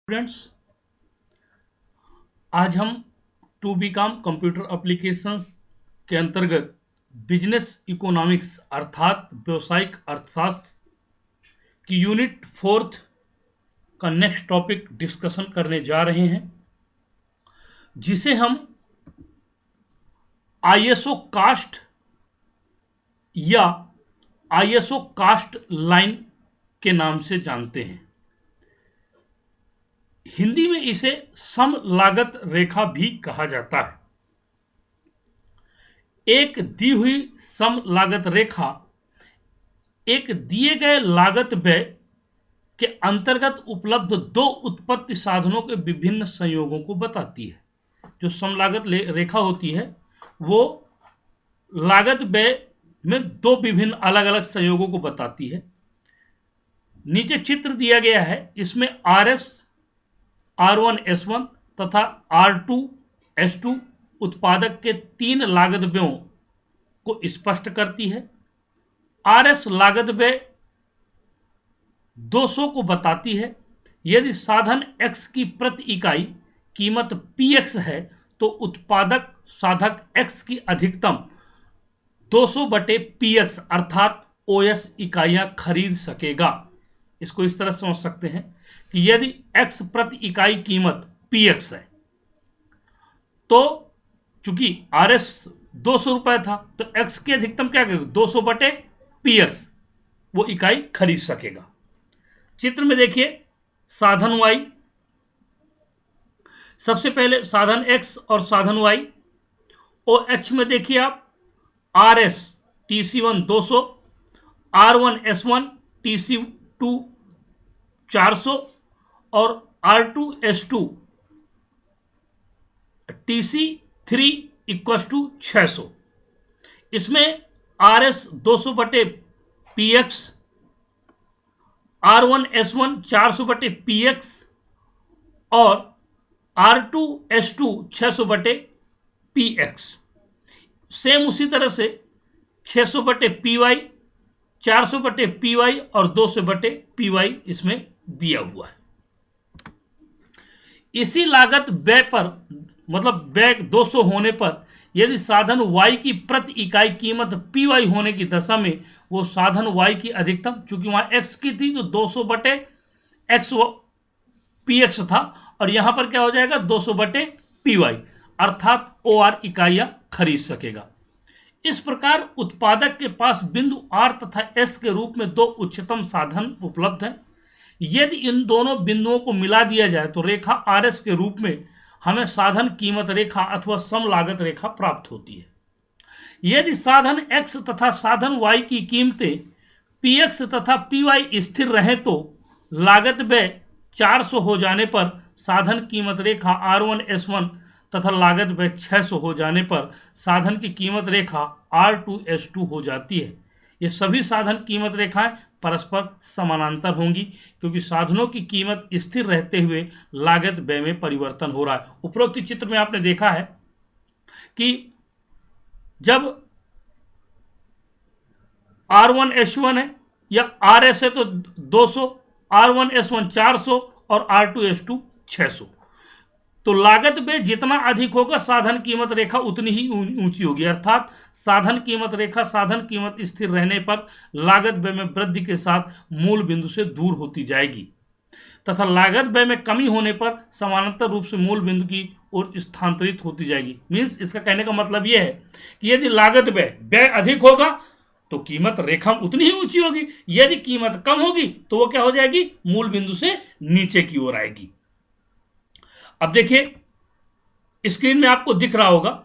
Students, आज हम to BCom computer applications के अंतर्गत बिजनेस इकोनॉमिक्स अर्थात व्यावसायिक अर्थशास्त्र की यूनिट 4 का नेक्स्ट टॉपिक डिस्कशन करने जा रहे हैं, जिसे हम आईएसओ कास्ट या आईएसओ कास्ट लाइन के नाम से जानते हैं। हिंदी में इसे सम लागत रेखा भी कहा जाता है। एक दी हुई सम लागत रेखा एक दिए गए लागत व्यय के अंतर्गत उपलब्ध दो उत्पत्ति साधनों के विभिन्न संयोगों को बताती है। जो सम लागत रेखा होती है वो लागत व्यय में दो विभिन्न अलग अलग संयोगों को बताती है। नीचे चित्र दिया गया है, इसमें RS R1S1 तथा R2S2 उत्पादक के तीन लागत व्ययों को स्पष्ट करती है। RS लागत व्यय 200 को बताती है। यदि साधन X की प्रति इकाई कीमत Px है तो उत्पादक साधक X की अधिकतम 200/Px अर्थात OS इकाइयां खरीद सकेगा। इसको इस तरह समझ सकते हैं कि यदि X प्रति इकाई कीमत Px है तो चूंकि RS 200 रुपए था तो X की अधिकतम क्या करेगा, 200/Px वो इकाई खरीद सकेगा। चित्र में देखिए साधन Y, सबसे पहले साधन X और साधन Y। OH में देखिए आप RS TC1 200, R1S1 TC2 400 और R2S2 TC3 = 600। इसमें RS 200/Px, R1S1 400/Px और R2S2 600/Px। सेम उसी तरह से 600/Py, 400/Py और 200/Py इसमें दिया हुआ है। इसी लागत व्यय पर मतलब व्यय 200 होने पर यदि साधन Y की प्रति इकाई कीमत Py होने की दशा में वो साधन Y की अधिकतम, चूंकि वहां X की थी तो 200/X Px था और यहां पर क्या हो जाएगा 200/Py अर्थात OR इकाइयां खरीद सकेगा। इस प्रकार उत्पादक के पास बिंदु R तथा S के रूप में दो उच्चतम साधन उपलब्ध हैं। यदि इन दोनों बिंदुओं को मिला दिया जाए तो रेखा RS के रूप में हमें साधन कीमत रेखा अथवा सम लागत रेखा प्राप्त होती है। यदि साधन X तथा साधन Y की कीमतें Px तथा Py स्थिर रहें तो लागत व्यय 400 हो जाने पर साधन कीमत रेखा R1S1 तथा लागत व्यय 600 हो जाने पर साधन की कीमत रेखा R2S2 हो जाती है। ये सभी साधन कीमत रेखाएं परस्पर समानांतर होंगी क्योंकि साधनों की कीमत स्थिर रहते हुए लागत व्यय में परिवर्तन हो रहा है। उपरोक्त चित्र में आपने देखा है कि जब R1S1 है या RS है तो 200, R1S1 400 और R2S2 600, तो लागत व्यय जितना अधिक होगा साधन कीमत रेखा उतनी ही ऊंची होगी। अर्थात साधन कीमत रेखा साधन कीमत स्थिर रहने पर लागत व्यय में वृद्धि के साथ मूल बिंदु से दूर होती जाएगी तथा लागत व्यय में कमी होने पर समानांतर रूप से मूल बिंदु की ओर स्थानांतरित होती जाएगी। मींस इसका कहने का मतलब यह है कि यदि लागत व्यय अधिक होगा तो कीमत रेखा उतनी ही ऊंची होगी, यदि कीमत कम होगी तो वो क्या हो जाएगी, मूल बिंदु से नीचे की ओर आएगी। अब देखिए स्क्रीन में आपको दिख रहा होगा,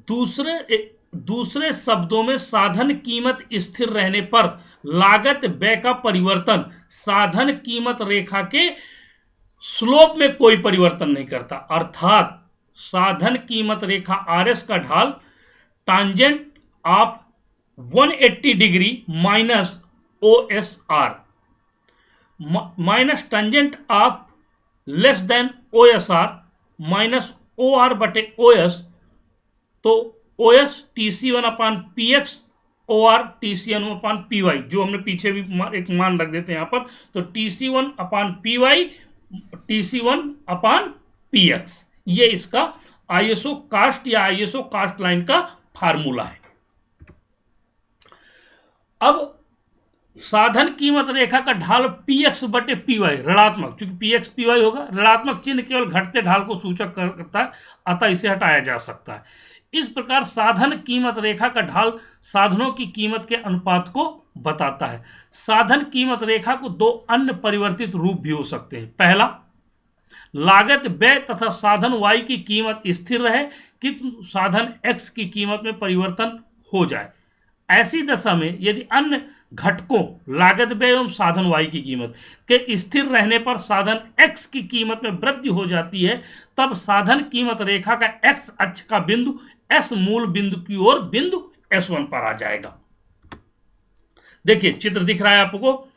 दूसरे शब्दों में साधन कीमत स्थिर रहने पर लागत व्यय का परिवर्तन साधन कीमत रेखा के स्लोप में कोई परिवर्तन नहीं करता। अर्थात साधन कीमत रेखा RS का ढाल tangent of 180 degree minus OSR minus tangent of less than OSR minus OR/OS, तो OS TC1/Px OR TC1/Py, जो हमने पीछे भी एक मान रख देते हैं यहां पर, तो TC1/Py TC1/PX। ये इसका आईएसओ कास्ट या आईएसओ कास्ट लाइन का फार्मूला है। अब साधन कीमत रेखा का ढाल PX/PY ऋणात्मक, चूंकि PX PY होगा, ऋणात्मक चिन्ह केवल घटते ढाल को सूचक करता है, अतः इसे हटाया जा सकता है। इस प्रकार साधन कीमत रेखा का ढाल साधनों की कीमत के अनुपात को बताता है। साधन कीमत रेखा को दो अन्य परिवर्तित रूप भी हो सकते हैं। पहला, लागत व्यय तथा साधन Y की कीमत स्थिर रहे किंतु साधन X की कीमत में परिवर्तन हो जाए। ऐसी दशा में यदि अन्य घटकों लागत व्यय एवं साधन Y की कीमत के स्थिर रहने पर साधन X की कीमत में वृद्धि हो जाती है, तब साधन कीमत रेखा का X अक्ष का बिंदु S मूल बिंदु की ओर बिंदु S1 पर आ जाएगा। देखिए चित्र दिख रहा है आपको,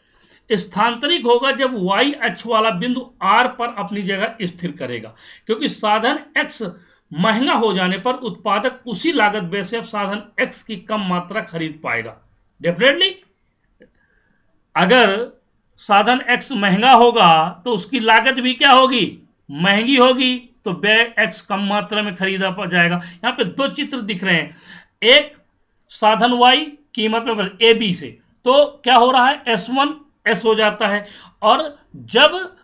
स्थानांतरित होगा जब Y अक्ष वाला बिंदु R पर अपनी जगह स्थिर करेगा, क्योंकि साधन X महंगा हो जाने पर उत्पादक उसी लागत व्यय से साधन X की कम मात्रा खरीद पाएगा। डेफिनेटली अगर साधन X महंगा होगा तो उसकी लागत भी क्या होगी, महंगी होगी, तो व्यय X कम मात्रा में खरीदा जाएगा। यहां पे दो चित्र दिख रहे हैं, एक साधन Y कीमत में AB से, तो क्या हो रहा है, S1 S हो जाता है, और जब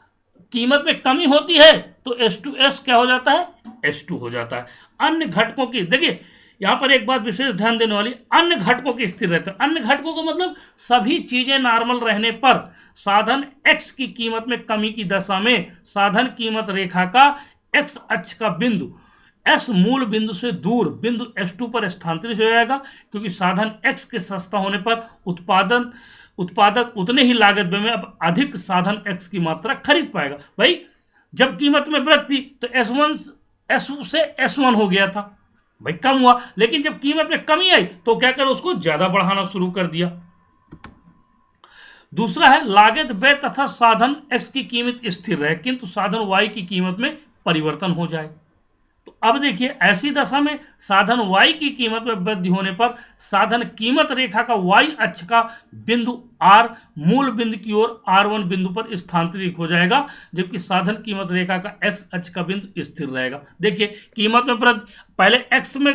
कीमत में कमी होती है तो S2S क्या हो जाता है, S2 हो जाता है। अन्य घटकों की देखिए, यहां पर एक बात विशेष ध्यान देने वाली, अन्य घटकों की स्थिर रहते हैं। अन्य घटकों का मतलब सभी चीजें नॉर्मल रहने पर साधन X की कीमत में कमी की दशा में साधन कीमत रेखा का X अक्ष का बिंदु S मूल बिंदु से दूर बिंदु S2 पर स्थानांतरित हो जाएगा, क्योंकि साधन X के सस्ता होने पर उत्पादक उतने ही लागत में अब अधिक साधन X की मात्रा खरीद पाएगा। भाई जब कीमत में वृद्धि तो S1 से S1 हो गया था, भाई कम हुआ, लेकिन जब कीमत में कमी आई तो क्या कर उसको ज्यादा बढ़ाना शुरू कर दिया। दूसरा है लागत व्यय तथा साधन X की कीमत स्थिर रहे किंतु साधन Y की कीमत में परिवर्तन हो जाए। तो अब देखिए, ऐसी दशा में साधन Y की कीमत में वृद्धि होने पर साधन कीमत रेखा का Y अक्ष का बिंदु R मूल बिंदु की ओर R1 बिंदु पर स्थानांतरित हो जाएगा, जबकि साधन कीमत रेखा का X अक्ष का बिंदु स्थिर रहेगा। देखिए कीमत में वृद्धि, पहले X में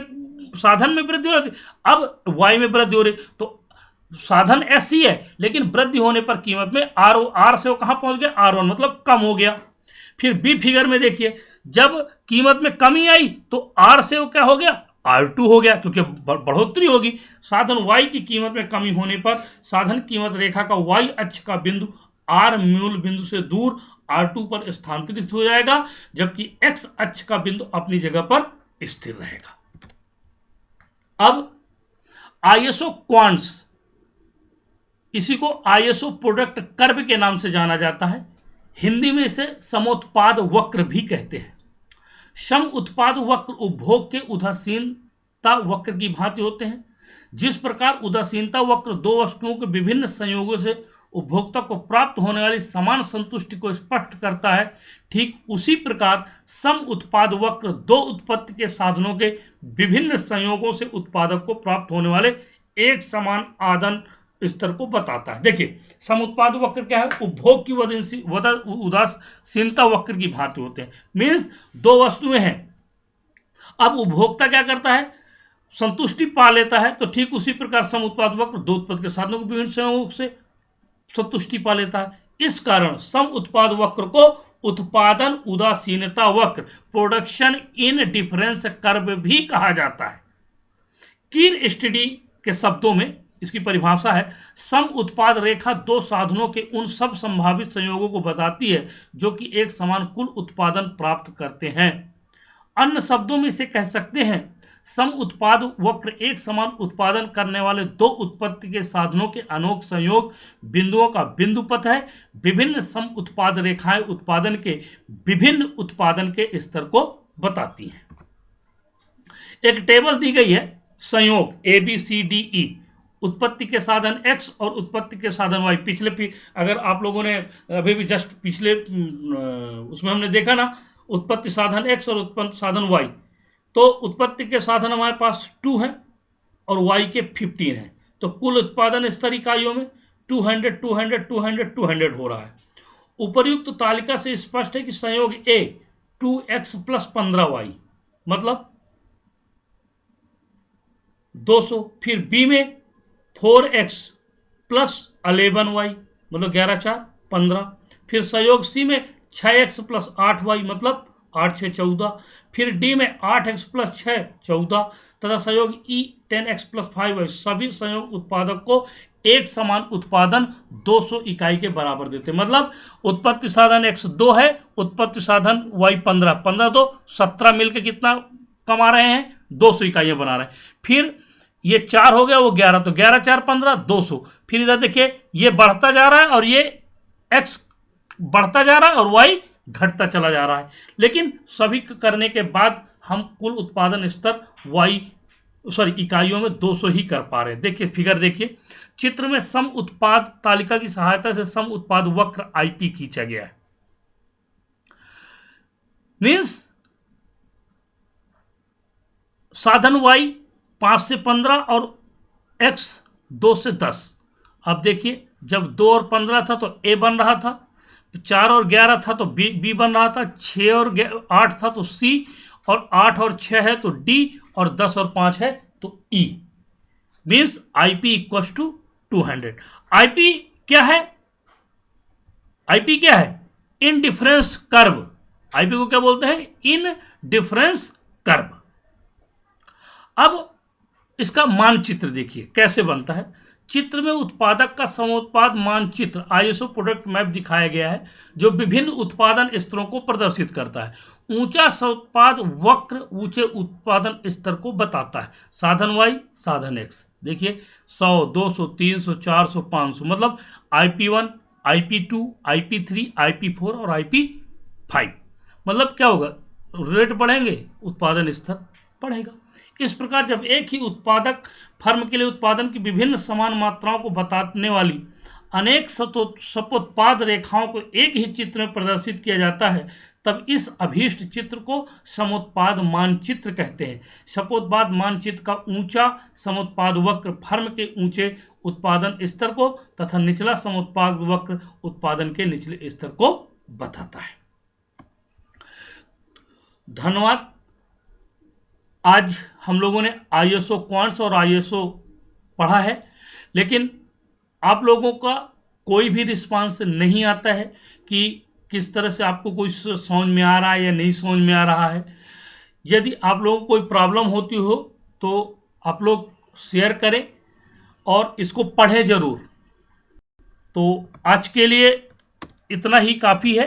साधन में वृद्धि हो रही थी, अब Y में वृद्धि हो रही, तो साधन S ही है, लेकिन वृद्धि होने पर कीमत में R से वो कहां पहुंच गया, R1, मतलब कम हो गया। फिर बी फिगर में देखिए, जब कीमत में कमी आई तो R से वो क्या हो गया, R2 हो गया, क्योंकि बढ़ोतरी होगी। साधन Y की कीमत में कमी होने पर साधन कीमत रेखा का Y अक्ष का बिंदु R मूल बिंदु से दूर R2 पर स्थानांतरित हो जाएगा, जबकि X अक्ष का बिंदु अपनी जगह पर स्थिर रहेगा। अब आईएसओ क्वांट्स, इसी को आईएसओ प्रोडक्ट कर्व के नाम से जाना जाता है, हिंदी में इसे समोत्पाद वक्र भी कहते हैं। सम उत्पाद वक्र उपभोग के उदासीनता वक्र की भांति होते हैं। जिस प्रकार उदासीनता वक्र दो वस्तुओं के विभिन्न संयोगों से उपभोक्ता को प्राप्त होने वाली समान संतुष्टि को स्पष्ट करता है, ठीक उसी प्रकार सम उत्पाद वक्र दो उत्पत्ति के साधनों के विभिन्न संयोगों से उत्पादक को प्राप्त होने वाले एक समान आदन स्तर को बताता है। देखिए समुत्पाद वक्र क्या है, उपभोग की उदासीनता वक्र की भांति होते हैं। मीन्स दो वस्तुएं हैं, अब उपभोक्ता क्या करता है, संतुष्टि पा लेता है, तो ठीक उसी प्रकार समुत्पाद वक्र दो उत्पाद के साधनों के विभिन्न संयोगों से संतुष्टि पा लेता है। इस कारण सम उत्पाद वक्र को उत्पादन उदासीनता वक्र, प्रोडक्शन इनडिफरेंस कर्व भी कहा जाता है। कीन स्टडी के शब्दों में इसकी परिभाषा है, सम उत्पाद रेखा दो साधनों के उन सब संभावित संयोगों को बताती है जो कि एक समान कुल उत्पादन प्राप्त करते हैं। अन्य शब्दों में इसे कह सकते हैं, सम उत्पाद वक्र एक समान उत्पादन करने वाले दो उत्पत्ति के साधनों के अनोख संयोग बिंदुओं का बिंदु पथ है। विभिन्न सम उत्पाद रेखाएं उत्पादन के विभिन्न उत्पादन के स्तर को बताती हैं। एक टेबल दी गई है, संयोग ABCDE, उत्पत्ति के साधन X और उत्पत्ति के साधन Y। पिछले अगर आप लोगों ने अभी भी जस्ट पिछले उसमें हमने देखा ना, उत्पत्ति साधन X और उत्पत्ति साधन Y, तो उत्पत्ति के साधन हमारे पास 2 हैं और Y के 15 हैं, तो कुल उत्पादन स्तर इकाइयों में 200 200 200 200 हो रहा है। उपर्युक्त तालिका से स्पष्ट है कि संयोग ए 2x + 15y मतलब 200, फिर बी में 4x + 11y मतलब 11 × 4 = 15, फिर संयोग सी में 6x + 8y मतलब 8 × 6 = 14, फिर डी में 8x + 6 = 14 तथा संयोग ई 10x + 5y। सभी संयोग उत्पादक को एक समान उत्पादन 200 इकाई के बराबर देते, मतलब उत्पत्ति साधन x 2 है, उत्पत्ति साधन y 15, 15 तो 17 मिलकर कितना कमा रहे हैं, 200 इकाइयां बना रहे हैं। फिर ये 4 हो गया, वो 11, तो 11 × 4 = 15, 200। फिर इधर देखिए ये बढ़ता जा रहा है और ये x बढ़ता जा रहा है और y घटता चला जा रहा है, लेकिन सभी करने के बाद हम कुल उत्पादन स्तर इकाइयों में 200 ही कर पा रहे हैं। देखिए फिगर देखिए, चित्र में सम उत्पाद तालिका की सहायता से सम उत्पाद वक्र आईपी खींचा गया है। मीन्स साधन y 5 से 15 और x 2 से 10। अब देखिए जब 2 और 15 था तो a बन रहा था, 4 और 11 था तो b बन रहा था, 6 और 8 था तो c, और 8 और 6 है तो d, और 10 और 5 है तो e। Means IP = 200। IP क्या है? IP क्या है? Indifference curve. IP को क्या बोलते हैं? Indifference curve. अब इसका मानचित्र देखिए कैसे बनता है। चित्र में उत्पादक का समोत्पाद मानचित्र ISO प्रोडक्ट मैप दिखाया गया है, जो विभिन्न उत्पादन स्तरों को प्रदर्शित करता है। ऊंचा समोत्पाद वक्र ऊंचे उत्पादन स्तर को बताता है। साधन Y, साधन X देखिए 100, 200, 300, 400, 500 मतलब IP1, IP2, IP3, IP4 और IP5। मतलब क्या होगा? रेट बढ़ेंगे, उत्पादन स्तर बढ़ेगा। इस प्रकार जब एक ही उत्पादक फर्म के लिए उत्पादन की विभिन्न समान मात्राओं को बताने वाली अनेक सपोत्पाद रेखाओं को एक ही चित्र में प्रदर्शित किया जाता है, तब इस अभीष्ट चित्र को समोत्पाद मानचित्र कहते हैं। सपोत्पाद मानचित्र का ऊंचा समोत्पाद वक्र फर्म के ऊंचे उत्पादन स्तर को तथा निचला समोत्पाद वक्र उत्पादन के निचले स्तर को बताता है। धन्यवाद। आज हम लोगों ने ISO क्वांट्स और ISO पढ़ा है, लेकिन आप लोगों का कोई भी रिस्पांस नहीं आता है कि किस तरह से आपको कोई समझ में आ रहा है या नहीं समझ में आ रहा है। यदि आप लोगों को कोई प्रॉब्लम होती हो तो आप लोग शेयर करें और इसको पढ़ें जरूर। तो आज के लिए इतना ही काफ़ी है।